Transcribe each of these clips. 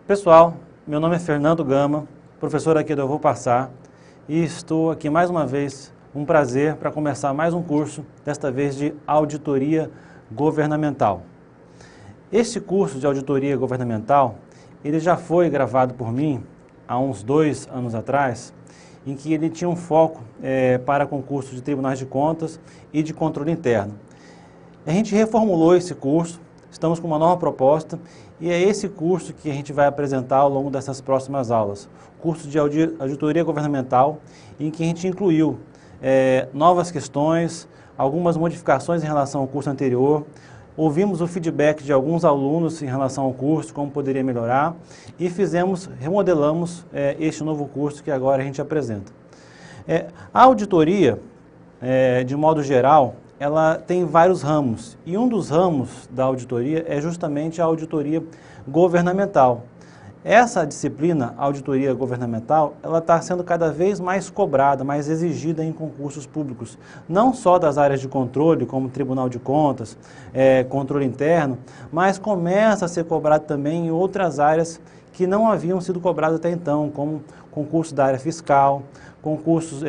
Pessoal, meu nome é Fernando Gama, professor aqui do Eu Vou Passar, e estou aqui mais uma vez, um prazer para começar mais um curso, desta vez de Auditoria Governamental. Este curso de Auditoria Governamental, ele já foi gravado por mim há uns 2 anos atrás, em que ele tinha um foco para concurso de tribunais de contas e de controle interno. A gente reformulou esse curso, estamos com uma nova proposta e é esse curso que a gente vai apresentar ao longo dessas próximas aulas. Curso de Auditoria Governamental, em que a gente incluiu novas questões, algumas modificações em relação ao curso anterior, ouvimos o feedback de alguns alunos em relação ao curso, como poderia melhorar, e remodelamos este novo curso que agora a gente apresenta. A auditoria, de modo geral, ela tem vários ramos, e um dos ramos da auditoria é justamente a auditoria governamental. Essa disciplina, auditoria governamental, ela está sendo cada vez mais cobrada, mais exigida em concursos públicos, não só das áreas de controle, como Tribunal de Contas, controle interno, mas começa a ser cobrado também em outras áreas que não haviam sido cobradas até então, como concursos da área fiscal, concursos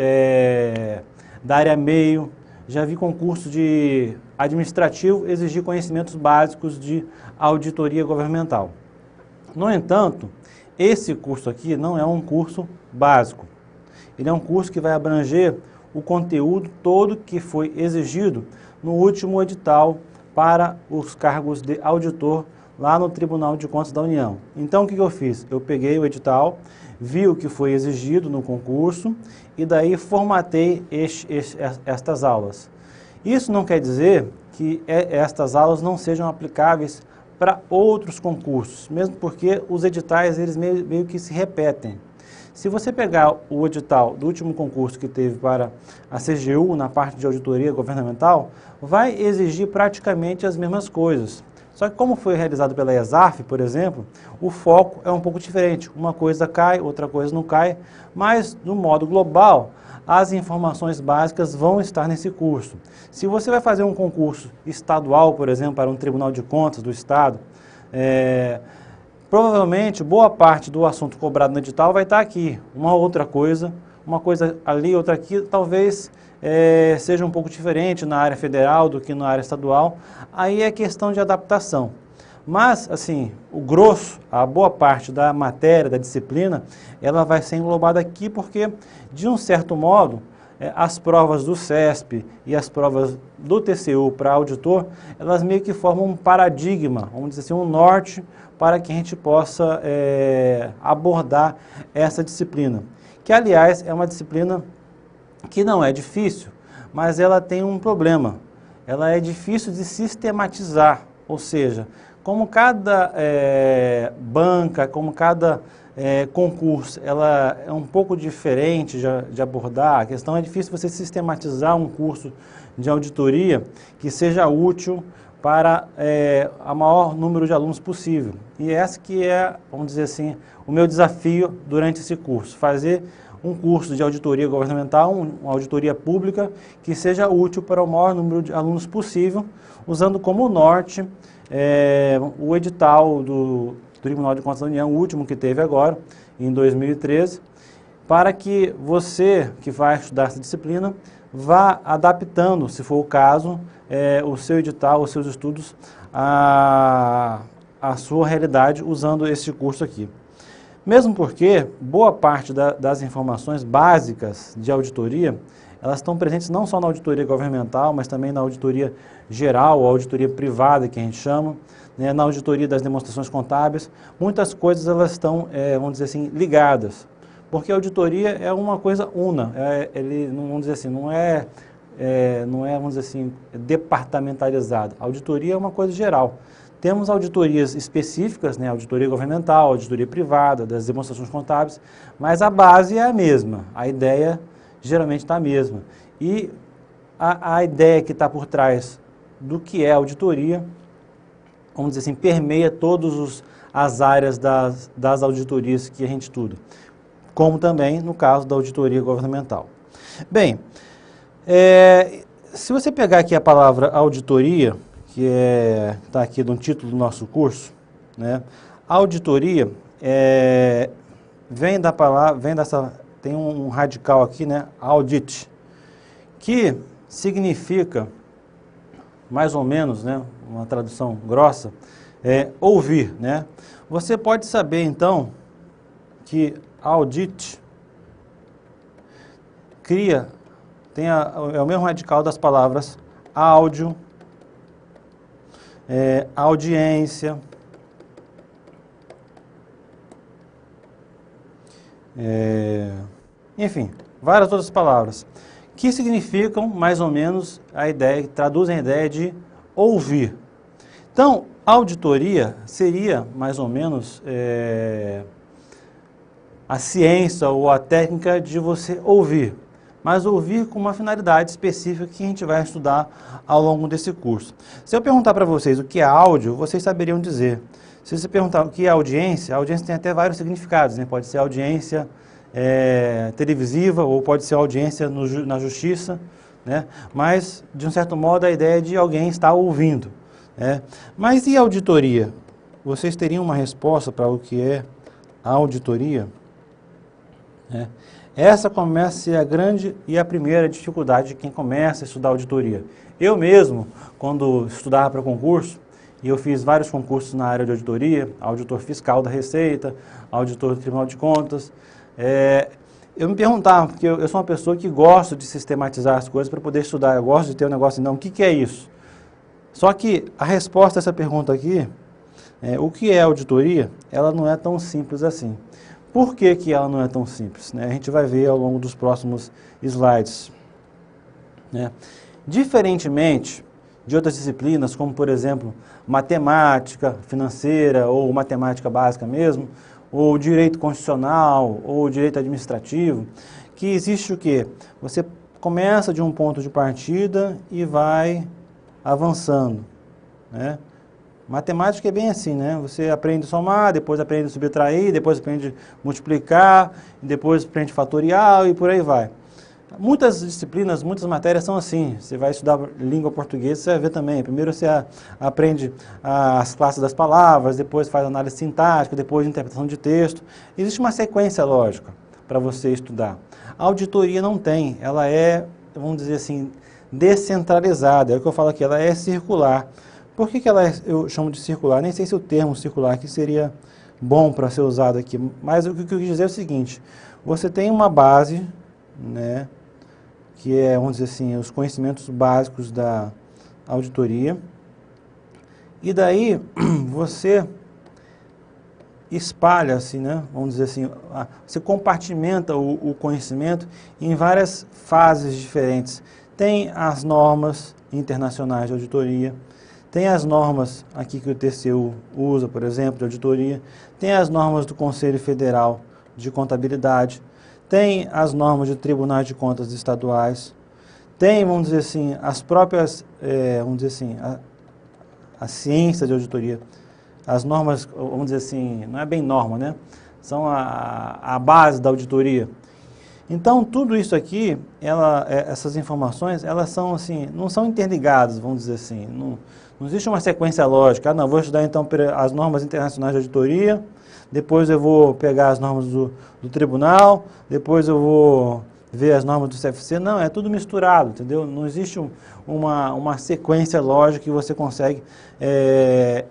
da área meio. Já vi concurso de administrativo exigir conhecimentos básicos de auditoria governamental. No entanto, esse curso aqui não é um curso básico. Ele é um curso que vai abranger o conteúdo todo que foi exigido no último edital para os cargos de auditor lá no Tribunal de Contas da União. Então, o que eu fiz? Eu peguei o edital, vi o que foi exigido no concurso e daí formatei estas aulas. Isso não quer dizer que estas aulas não sejam aplicáveis para outros concursos, mesmo porque os editais eles meio que se repetem. Se você pegar o edital do último concurso que teve para a CGU, na parte de auditoria governamental, vai exigir praticamente as mesmas coisas. Só que como foi realizado pela ESAF, por exemplo, o foco é um pouco diferente. Uma coisa cai, outra coisa não cai, mas, no modo global, as informações básicas vão estar nesse curso. Se você vai fazer um concurso estadual, por exemplo, para um Tribunal de Contas do Estado, provavelmente boa parte do assunto cobrado no edital vai estar aqui. Uma coisa ali, outra aqui, talvez seja um pouco diferente na área federal do que na área estadual. Aí é questão de adaptação. Mas, assim, o grosso, a boa parte da matéria, da disciplina, ela vai ser englobada aqui porque, de um certo modo, as provas do CESP e as provas do TCU para auditor, elas meio que formam um paradigma, vamos dizer assim, um norte para que a gente possa abordar essa disciplina. Que, aliás, é uma disciplina que não é difícil, mas ela tem um problema. Ela é difícil de sistematizar, ou seja, como cada banca, como cada concurso, ela é um pouco diferente de abordar, a questão é difícil você sistematizar um curso de auditoria que seja útil para o maior número de alunos possível. E esse que é, vamos dizer assim, o meu desafio durante esse curso, fazer um curso de auditoria governamental, uma auditoria pública, que seja útil para o maior número de alunos possível, usando como norte o edital do Tribunal de Contas da União, o último que teve agora, em 2013, para que você, que vai estudar essa disciplina, vá adaptando, se for o caso, o seu edital, os seus estudos, à sua realidade, usando esse curso aqui. Mesmo porque boa parte das informações básicas de auditoria, elas estão presentes não só na auditoria governamental, mas também na auditoria geral, ou auditoria privada, que a gente chama, né, na auditoria das demonstrações contábeis. Muitas coisas elas estão, vamos dizer assim, ligadas, porque a auditoria é uma coisa una, vamos dizer assim, não é, vamos dizer assim, departamentalizada. A auditoria é uma coisa geral. Temos auditorias específicas, né, auditoria governamental, auditoria privada, das demonstrações contábeis, mas a base é a mesma, a ideia geralmente está a mesma. E a ideia que está por trás do que é auditoria, vamos dizer assim, permeia todas as áreas das auditorias que a gente estuda, como também no caso da auditoria governamental. Bem, se você pegar aqui a palavra auditoria, que está aqui no título do nosso curso, né? A auditoria, vem da palavra, tem um radical aqui, né, audit, que significa, mais ou menos, né, uma tradução grossa, ouvir, né? Você pode saber, então, que audit é o mesmo radical das palavras áudio, audiência, enfim, várias outras palavras, que significam mais ou menos traduzem a ideia de ouvir. Então, auditoria seria mais ou menos a ciência ou a técnica de você ouvir, mas ouvir com uma finalidade específica que a gente vai estudar ao longo desse curso. Se eu perguntar para vocês o que é áudio, vocês saberiam dizer. Se você perguntar o que é audiência, a audiência tem até vários significados, né? Pode ser audiência televisiva ou pode ser audiência na justiça, né? Mas, de um certo modo, a ideia é de alguém estar ouvindo. Mas e auditoria? Vocês teriam uma resposta para o que é auditoria? Essa começa a ser a grande e a primeira dificuldade de quem começa a estudar auditoria. Eu mesmo, quando estudava para concurso, e eu fiz vários concursos na área de auditoria, auditor fiscal da Receita, auditor do Tribunal de Contas, eu me perguntava, porque eu sou uma pessoa que gosta de sistematizar as coisas para poder estudar, eu gosto de ter um negócio, não, o que é isso? Só que a resposta a essa pergunta aqui, o que é auditoria, ela não é tão simples assim. Por que que ela não é tão simples? A gente vai ver ao longo dos próximos slides. Diferentemente de outras disciplinas, como por exemplo, matemática financeira ou matemática básica mesmo, ou direito constitucional, ou direito administrativo, que existe o quê? Você começa de um ponto de partida e vai avançando, Matemática é bem assim, né? Você aprende a somar, depois aprende a subtrair, depois aprende a multiplicar, depois aprende fatorial e por aí vai. Muitas disciplinas, muitas matérias são assim. Você vai estudar língua portuguesa, você vai ver também. Primeiro você aprende as classes das palavras, depois faz análise sintática, depois interpretação de texto. Existe uma sequência lógica para você estudar. A auditoria não tem, ela é, vamos dizer assim, descentralizada. É o que eu falo aqui, ela é circular. Por que eu chamo de circular? Nem sei se o termo circular aqui seria bom para ser usado aqui, mas o que eu quis dizer é o seguinte, você tem uma base, que é, vamos dizer assim, os conhecimentos básicos da auditoria, e daí você espalha, assim, vamos dizer assim, você compartimenta o conhecimento em várias fases diferentes. Tem as normas internacionais de auditoria, tem as normas aqui que o TCU usa, por exemplo, de auditoria, tem as normas do Conselho Federal de Contabilidade, tem as normas de tribunais de contas estaduais, tem, vamos dizer assim, as próprias, vamos dizer assim, a ciência de auditoria, as normas, vamos dizer assim, não é bem norma, são a base da auditoria. Então, tudo isso aqui, essas informações, elas são assim, não são interligadas, vamos dizer assim, não existe uma sequência lógica. Não, vou estudar então as normas internacionais de auditoria, depois eu vou pegar as normas do tribunal, depois eu vou ver as normas do CFC. Não, é tudo misturado, entendeu? Não existe uma sequência lógica que você consegue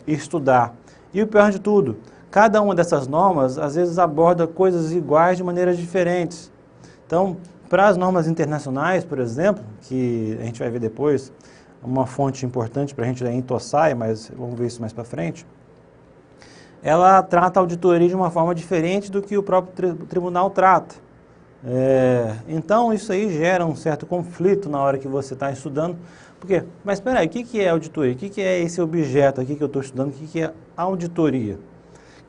estudar. E o pior de tudo, cada uma dessas normas, às vezes, aborda coisas iguais de maneiras diferentes. Então, para as normas internacionais, por exemplo, que a gente vai ver depois, uma fonte importante para a gente é a INTOSAI, mas vamos ver isso mais para frente, ela trata a auditoria de uma forma diferente do que o próprio tribunal trata. Então, isso aí gera um certo conflito na hora que você está estudando, porque, mas espera aí, o que é auditoria? O que é esse objeto aqui que eu estou estudando? O que é auditoria?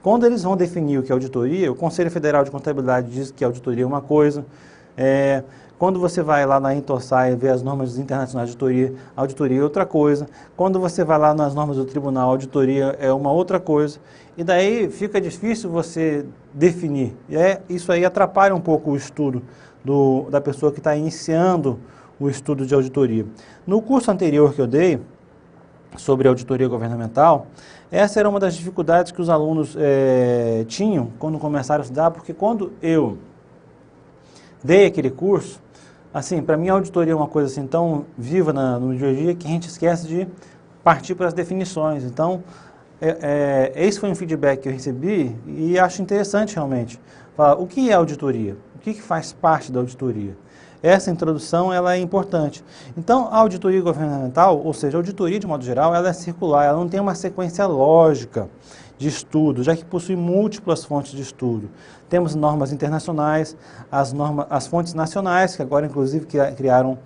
Quando eles vão definir o que é auditoria, o Conselho Federal de Contabilidade diz que auditoria é uma coisa. Quando você vai lá na INTOSAI e vê as normas internacionais de auditoria é outra coisa. Quando você vai lá nas normas do tribunal, auditoria é uma outra coisa. E daí fica difícil você definir. E isso aí atrapalha um pouco o estudo da pessoa que está iniciando o estudo de auditoria. No curso anterior que eu dei, sobre auditoria governamental, essa era uma das dificuldades que os alunos tinham quando começaram a estudar, porque quando eu dei aquele curso, assim, para mim a auditoria é uma coisa assim tão viva no dia a dia que a gente esquece de partir para as definições. Então, esse foi um feedback que eu recebi e acho interessante realmente. Falar, o que é auditoria? O que faz parte da auditoria? Essa introdução ela é importante. Então, a auditoria governamental, ou seja, a auditoria de modo geral, ela é circular, ela não tem uma sequência lógica de estudo, já que possui múltiplas fontes de estudo. Temos normas internacionais, as fontes nacionais, que agora inclusive criaram,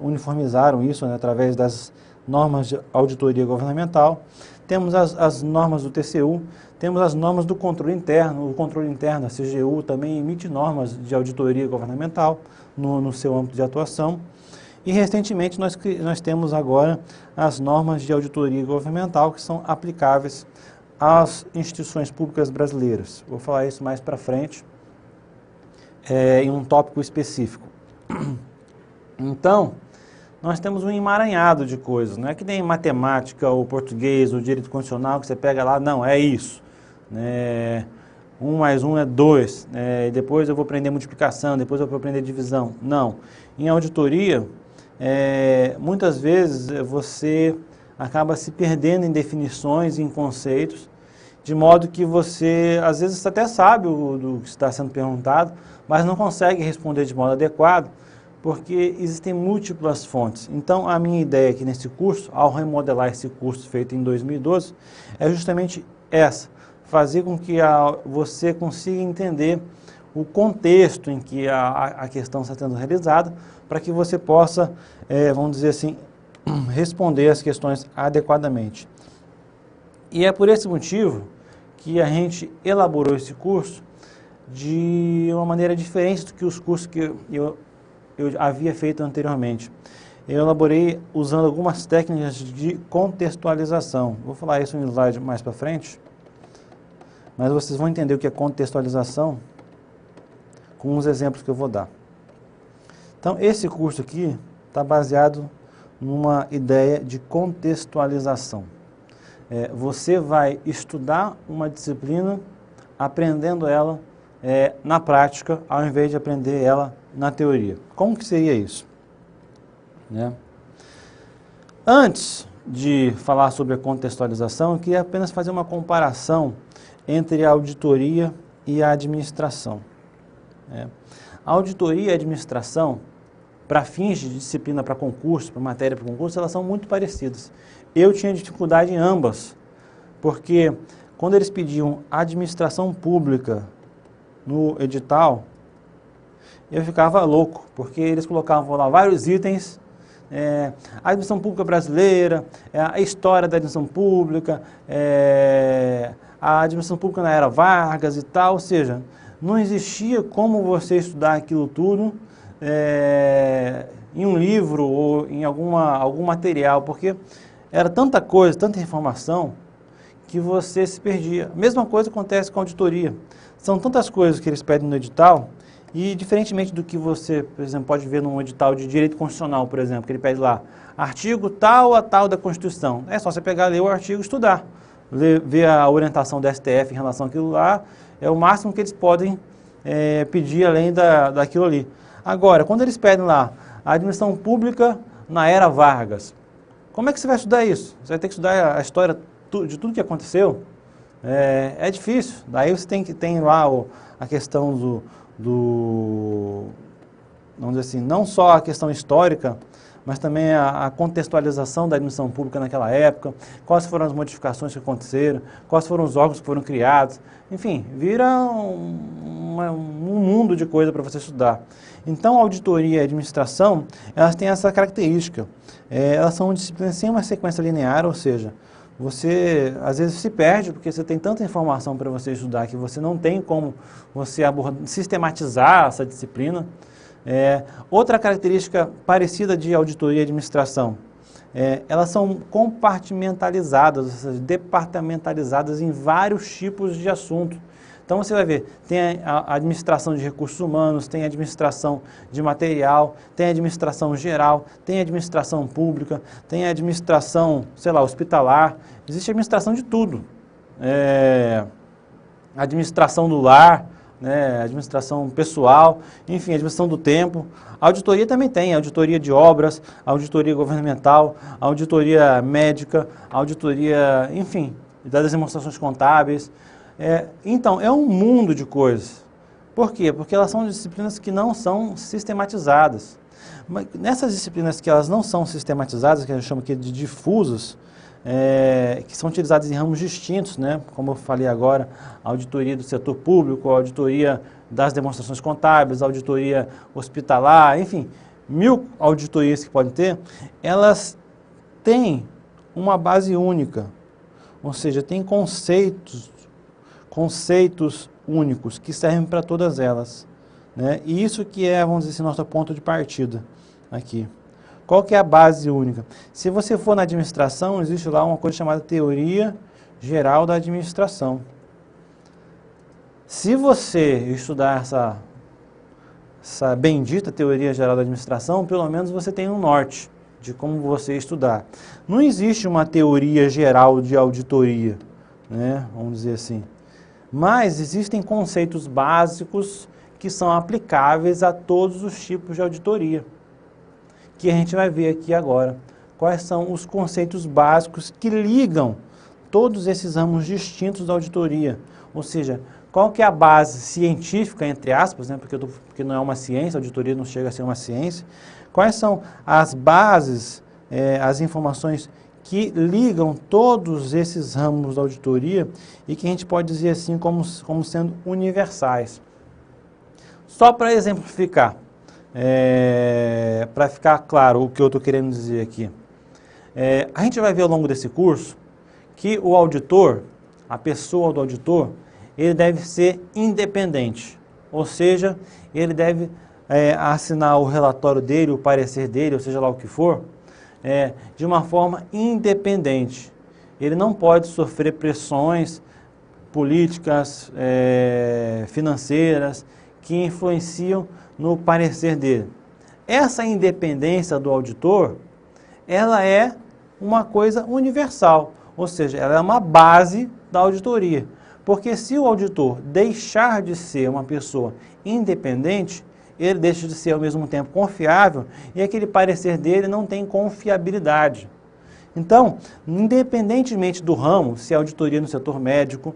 uniformizaram isso, né, através das normas de auditoria governamental. Temos as normas do TCU, temos as normas do controle interno. O controle interno, a CGU, também emite normas de auditoria governamental no seu âmbito de atuação. E recentemente nós temos agora as normas de auditoria governamental que são aplicáveis às instituições públicas brasileiras. Vou falar isso mais para frente, em um tópico específico. Então, nós temos um emaranhado de coisas, não é que nem matemática, ou português, ou direito constitucional, que você pega lá, não, é isso. 1 mais 1 é 2, depois eu vou aprender multiplicação, depois eu vou aprender divisão. Não. Em auditoria, muitas vezes você acaba se perdendo em definições, em conceitos, de modo que você, às vezes, até sabe do que está sendo perguntado, mas não consegue responder de modo adequado, porque existem múltiplas fontes. Então, a minha ideia aqui nesse curso, ao remodelar esse curso feito em 2012, é justamente essa, fazer com que você consiga entender o contexto em que a questão está sendo realizada, para que você possa, vamos dizer assim, responder as questões adequadamente. E é por esse motivo que a gente elaborou esse curso de uma maneira diferente do que os cursos que eu havia feito anteriormente. Eu elaborei usando algumas técnicas de contextualização. Vou falar isso no slide mais para frente, mas vocês vão entender o que é contextualização com os exemplos que eu vou dar. Então, esse curso aqui está baseado numa ideia de contextualização. Você vai estudar uma disciplina aprendendo ela na prática, ao invés de aprender ela na teoria. Como que seria isso? Antes de falar sobre a contextualização, eu queria apenas fazer uma comparação entre a auditoria e a administração. A auditoria e a administração, para fins de disciplina para concurso, para matéria para concurso, elas são muito parecidas. Eu tinha dificuldade em ambas, porque quando eles pediam administração pública no edital, eu ficava louco, porque eles colocavam lá vários itens, a administração pública brasileira, a história da administração pública, a administração pública na era Vargas e tal, ou seja, não existia como você estudar aquilo tudo em um livro ou em algum material, porque era tanta coisa, tanta informação, que você se perdia. A mesma coisa acontece com a auditoria. São tantas coisas que eles pedem no edital, e diferentemente do que você, por exemplo, pode ver num edital de direito constitucional, por exemplo, que ele pede lá, artigo tal a tal da Constituição. É só você pegar, ler o artigo e estudar. Ver a orientação da STF em relação àquilo lá, é o máximo que eles podem pedir além daquilo ali. Agora, quando eles pedem lá, a administração pública na era Vargas, como é que você vai estudar isso? Você vai ter que estudar a história de tudo que aconteceu? É difícil. Daí você tem lá a questão vamos dizer assim, não só a questão histórica, mas também a contextualização da administração pública naquela época, quais foram as modificações que aconteceram, quais foram os órgãos que foram criados, enfim, vira um mundo de coisa para você estudar. Então, a auditoria e a administração, elas têm essa característica, elas são disciplinas sem uma sequência linear, ou seja, você às vezes se perde porque você tem tanta informação para você estudar que você não tem como você sistematizar essa disciplina. Outra característica parecida de auditoria e administração, elas são compartimentalizadas, ou seja, departamentalizadas em vários tipos de assunto. Então você vai ver, tem a administração de recursos humanos, tem a administração de material, tem a administração geral, tem a administração pública, tem a administração, sei lá, hospitalar, existe administração de tudo. Administração do lar, né, administração pessoal, enfim, administração do tempo. A auditoria também tem, auditoria de obras, auditoria governamental, auditoria médica, auditoria, enfim, das demonstrações contábeis. Então, é um mundo de coisas. Por quê? Porque elas são disciplinas que não são sistematizadas. Mas nessas disciplinas que elas não são sistematizadas, que a gente chama aqui de difusas, que são utilizadas em ramos distintos, né? Como eu falei agora, a auditoria do setor público, a auditoria das demonstrações contábeis, a auditoria hospitalar, enfim, 1000 auditorias que podem ter, elas têm uma base única, ou seja, tem conceitos únicos que servem para todas elas, né? E isso que é, vamos dizer assim, nosso ponto de partida aqui. Qual que é a base única? Se você for na administração, existe lá uma coisa chamada Teoria Geral da Administração. Se você estudar essa bendita Teoria Geral da Administração, pelo menos você tem um norte de como você estudar. Não existe uma teoria geral de auditoria, né? Vamos dizer assim. Mas existem conceitos básicos que são aplicáveis a todos os tipos de auditoria, que a gente vai ver aqui agora. Quais são os conceitos básicos que ligam todos esses ramos distintos da auditoria? Ou seja, qual que é a base científica, entre aspas, né? Porque não é uma ciência, a auditoria não chega a ser uma ciência. Quais são as bases, as informações que ligam todos esses ramos da auditoria e que a gente pode dizer assim como sendo universais. Só para exemplificar, para ficar claro o que eu estou querendo dizer aqui. A gente vai ver ao longo desse curso que o auditor, a pessoa do auditor, ele deve ser independente, ou seja, ele deve assinar o relatório dele, o parecer dele, ou seja lá o que for, de uma forma independente. Ele não pode sofrer pressões políticas, financeiras, que influenciam no parecer dele. Essa independência do auditor, ela é uma coisa universal, ou seja, ela é uma base da auditoria. Porque se o auditor deixar de ser uma pessoa independente, ele deixa de ser ao mesmo tempo confiável e aquele parecer dele não tem confiabilidade. Então, independentemente do ramo, se é auditoria no setor médico,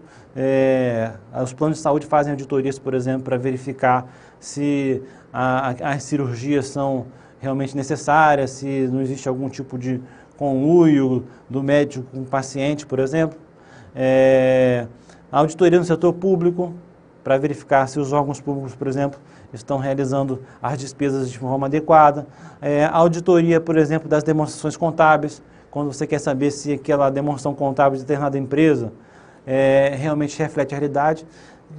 os planos de saúde fazem auditorias, por exemplo, para verificar se as cirurgias são realmente necessárias, se não existe algum tipo de conluio do médico com o paciente, por exemplo. A auditoria no setor público, para verificar se os órgãos públicos, por exemplo, estão realizando as despesas de forma adequada. A auditoria, por exemplo, das demonstrações contábeis, quando você quer saber se aquela demonstração contábil de determinada empresa realmente reflete a realidade.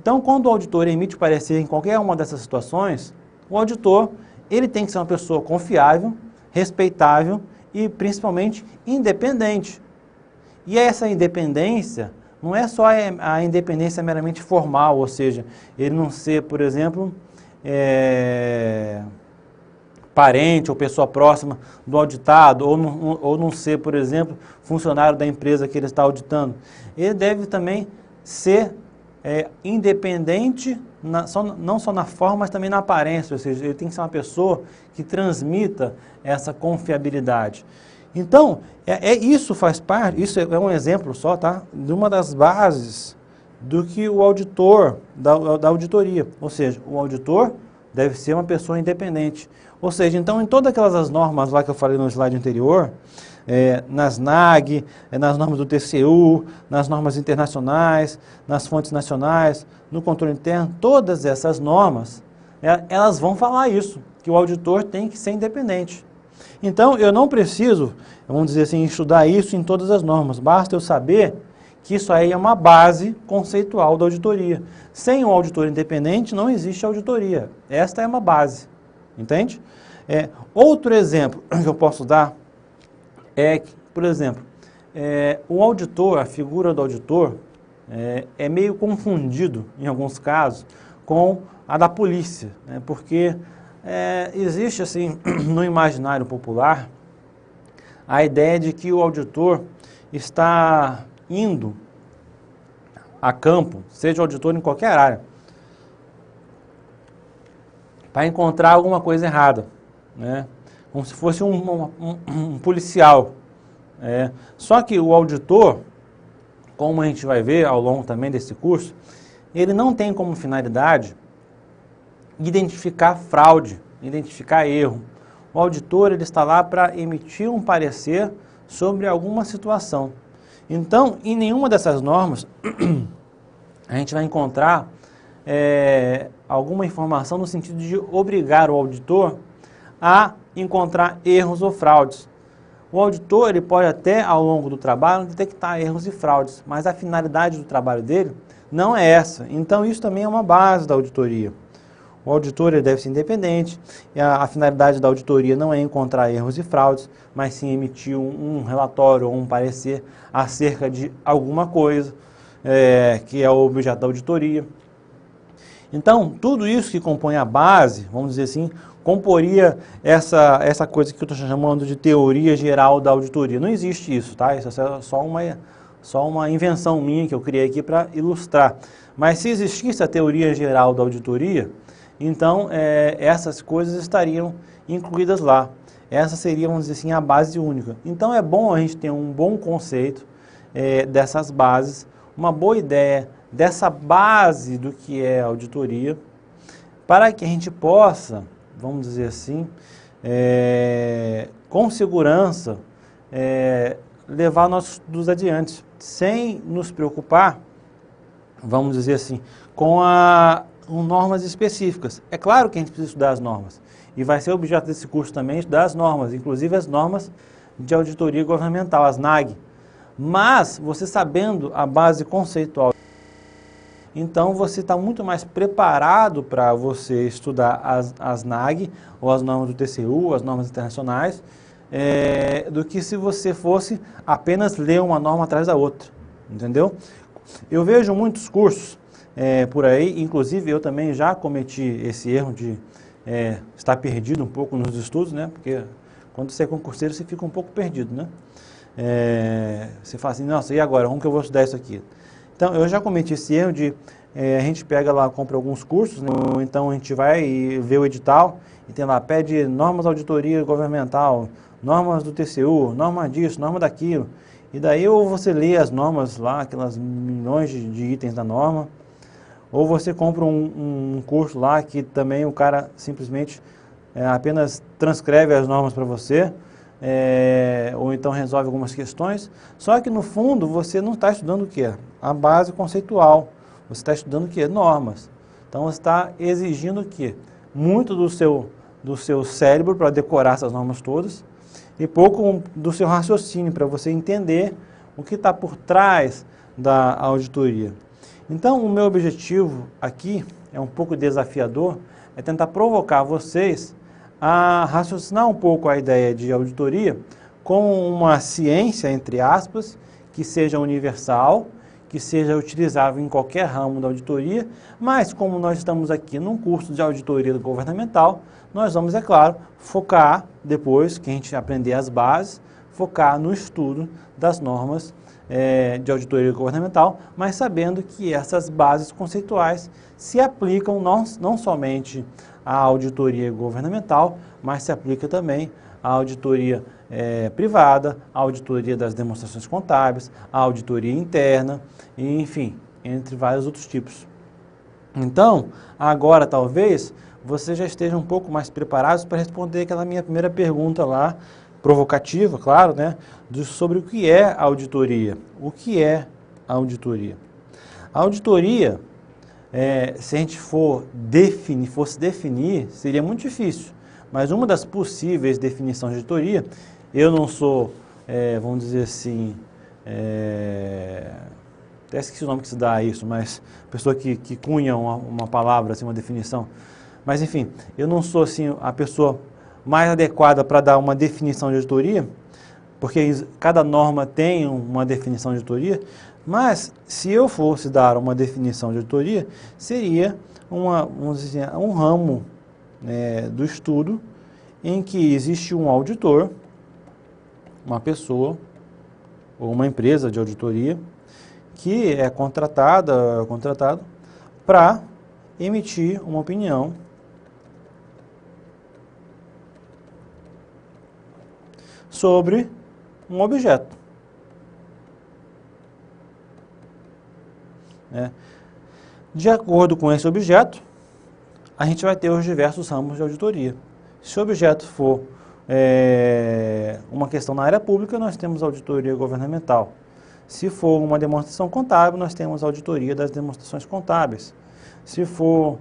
Então, quando o auditor emite o parecer em qualquer uma dessas situações, o auditor ele tem que ser uma pessoa confiável, respeitável e, principalmente, independente. E essa independência não é só a independência meramente formal, ou seja, ele não ser, por exemplo, parente ou pessoa próxima do auditado, ou não ser, por exemplo, funcionário da empresa que ele está auditando. Ele deve também ser independente, não só na forma, mas também na aparência, ou seja, ele tem que ser uma pessoa que transmita essa confiabilidade. Então, isso faz parte, isso é um exemplo só, tá? De uma das bases do que o auditor, da auditoria. Ou seja, o auditor deve ser uma pessoa independente. Ou seja, então, em todas aquelas normas lá que eu falei no slide anterior, nas NAG, nas normas do TCU, nas normas internacionais, nas fontes nacionais, no controle interno, todas essas normas, elas vão falar isso, que o auditor tem que ser independente. Então, eu não preciso, vamos dizer assim, estudar isso em todas as normas, basta eu saber que isso aí é uma base conceitual da auditoria. Sem um auditor independente, não existe auditoria. Esta é uma base, entende? Outro exemplo que eu posso dar é que, por exemplo, o auditor, a figura do auditor, é meio confundido, em alguns casos, com a da polícia, né? Porque existe, assim, no imaginário popular, a ideia de que o auditor está indo a campo, seja o auditor em qualquer área, para encontrar alguma coisa errada, né? Como se fosse um policial. Só que o auditor, como a gente vai ver ao longo também desse curso, ele não tem como finalidade identificar fraude, identificar erro. O auditor ele está lá para emitir um parecer sobre alguma situação. Então, em nenhuma dessas normas, a gente vai encontrar alguma informação no sentido de obrigar o auditor a encontrar erros ou fraudes. O auditor ele pode até, ao longo do trabalho, detectar erros e fraudes, mas a finalidade do trabalho dele não é essa. Então, isso também é uma base da auditoria. O auditor ele deve ser independente, e a finalidade da auditoria não é encontrar erros e fraudes, mas sim emitir um relatório ou um parecer acerca de alguma coisa que é o objeto da auditoria. Então, tudo isso que compõe a base, vamos dizer assim, comporia essa coisa que eu estou chamando de teoria geral da auditoria. Não existe isso, tá? Isso é só uma invenção minha que eu criei aqui para ilustrar. Mas se existisse a teoria geral da auditoria, então essas coisas estariam incluídas lá. Essa seria, vamos dizer assim, a base única. Então é bom a gente ter um bom conceito dessas bases, uma boa ideia dessa base do que é auditoria, para que a gente possa, vamos dizer assim, com segurança, levar nossos estudos adiante, sem nos preocupar, vamos dizer assim, com normas específicas. É claro que a gente precisa estudar as normas, e vai ser objeto desse curso também estudar as normas, inclusive as normas de auditoria governamental, as NAG. Mas, você sabendo a base conceitual, então você está muito mais preparado para você estudar as NAG, ou as normas do TCU, as normas internacionais, do que se você fosse apenas ler uma norma atrás da outra, entendeu? Eu vejo muitos cursos por aí, inclusive eu também já cometi esse erro de estar perdido um pouco nos estudos, né? Porque quando você é concurseiro você fica um pouco perdido, né? Você fala assim, nossa, e agora? Como que eu vou estudar isso aqui? Então, eu já cometi esse erro de a gente pega lá, compra alguns cursos, né? Ou então a gente vai e vê o edital e tem lá, pede normas de auditoria governamental, normas do TCU, norma disso, norma daquilo. E daí ou você lê as normas lá, aquelas milhões de itens da norma, ou você compra um curso lá que também o cara simplesmente apenas transcreve as normas para você, ou então resolve algumas questões, só que no fundo você não está estudando o que? A base conceitual, você está estudando o que? Normas. Então você está exigindo o que? Muito do seu cérebro para decorar essas normas todas, e pouco do seu raciocínio para você entender o que está por trás da auditoria. Então o meu objetivo aqui é um pouco desafiador, é tentar provocar vocês a raciocinar um pouco a ideia de auditoria como uma ciência, entre aspas, que seja universal, que seja utilizável em qualquer ramo da auditoria, mas como nós estamos aqui num curso de auditoria governamental, nós vamos, é claro, focar, depois que a gente aprender as bases, focar no estudo das normas de auditoria governamental, mas sabendo que essas bases conceituais se aplicam não somente à auditoria governamental, mas se aplica também à auditoria privada, à auditoria das demonstrações contábeis, à auditoria interna, e, enfim, entre vários outros tipos. Então, agora talvez você já esteja um pouco mais preparados para responder aquela minha primeira pergunta lá, provocativa, claro, né, sobre o que é a auditoria. O que é a auditoria? A auditoria, se a gente fosse definir, seria muito difícil. Mas uma das possíveis definições de auditoria, eu não sou, vamos dizer assim, até esqueci o nome que se dá a isso, mas pessoa que cunha uma palavra, assim, uma definição. Mas enfim, eu não sou assim a pessoa mais adequada para dar uma definição de auditoria, porque cada norma tem uma definição de auditoria, mas se eu fosse dar uma definição de auditoria, seria vamos dizer, um ramo do estudo em que existe um auditor, uma pessoa ou uma empresa de auditoria que é contratado para emitir uma opinião sobre um objeto. De acordo com esse objeto, a gente vai ter os diversos ramos de auditoria. Se o objeto for uma questão na área pública, nós temos auditoria governamental. Se for uma demonstração contábil, nós temos auditoria das demonstrações contábeis. Se for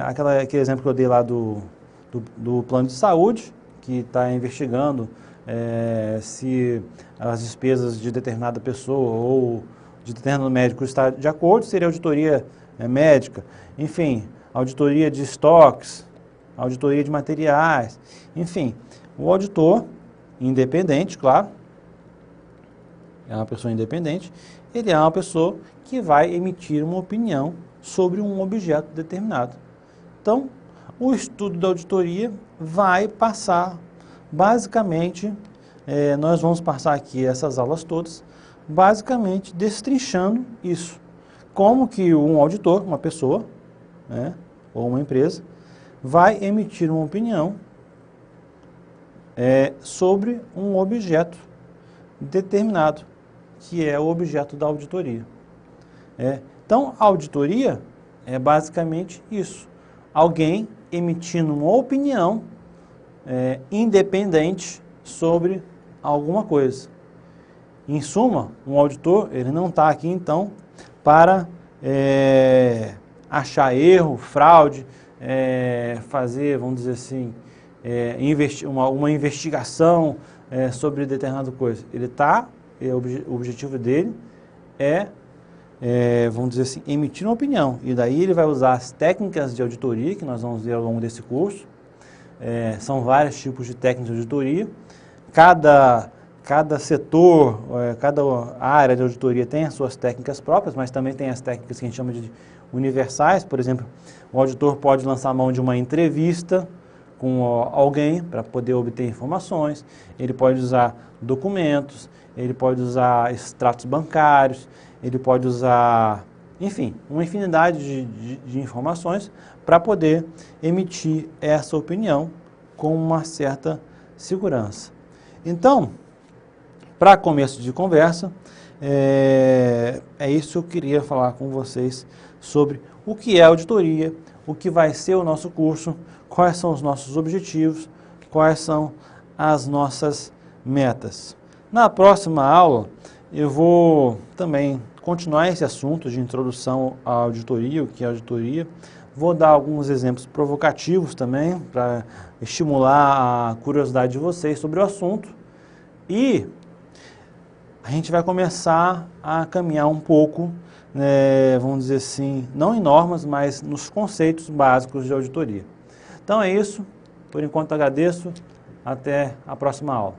aquele exemplo que eu dei lá do plano de saúde, que está investigando se as despesas de determinada pessoa ou de determinado médico está de acordo, seria auditoria médica. Enfim, auditoria de estoques, auditoria de materiais, enfim. O auditor, independente, claro, é uma pessoa independente, ele é uma pessoa que vai emitir uma opinião sobre um objeto determinado. Então, o estudo da auditoria vai passar, basicamente, nós vamos passar aqui essas aulas todas, basicamente destrinchando isso. Como que um auditor, uma pessoa, ou uma empresa, vai emitir uma opinião sobre um objeto determinado, que é o objeto da auditoria. Então, a auditoria é basicamente isso. Alguém emitindo uma opinião independente sobre alguma coisa. Em suma, um auditor, ele não está aqui, então, para achar erro, fraude, fazer, vamos dizer assim, uma investigação sobre determinada coisa. Ele está, o objetivo dele vamos dizer assim, emitir uma opinião. E daí ele vai usar as técnicas de auditoria, que nós vamos ver ao longo desse curso. São vários tipos de técnicas de auditoria. Cada setor, cada área de auditoria tem as suas técnicas próprias, mas também tem as técnicas que a gente chama de universais. Por exemplo, o auditor pode lançar a mão de uma entrevista com alguém para poder obter informações, ele pode usar documentos, ele pode usar extratos bancários, ele pode usar, enfim, uma infinidade de informações para poder emitir essa opinião com uma certa segurança. Então, para começo de conversa, é isso que eu queria falar com vocês sobre o que é auditoria, o que vai ser o nosso curso, quais são os nossos objetivos, quais são as nossas metas. Na próxima aula, eu vou também continuar esse assunto de introdução à auditoria, o que é auditoria. Vou dar alguns exemplos provocativos também, para estimular a curiosidade de vocês sobre o assunto. E a gente vai começar a caminhar um pouco, vamos dizer assim, não em normas, mas nos conceitos básicos de auditoria. Então é isso, por enquanto agradeço, até a próxima aula.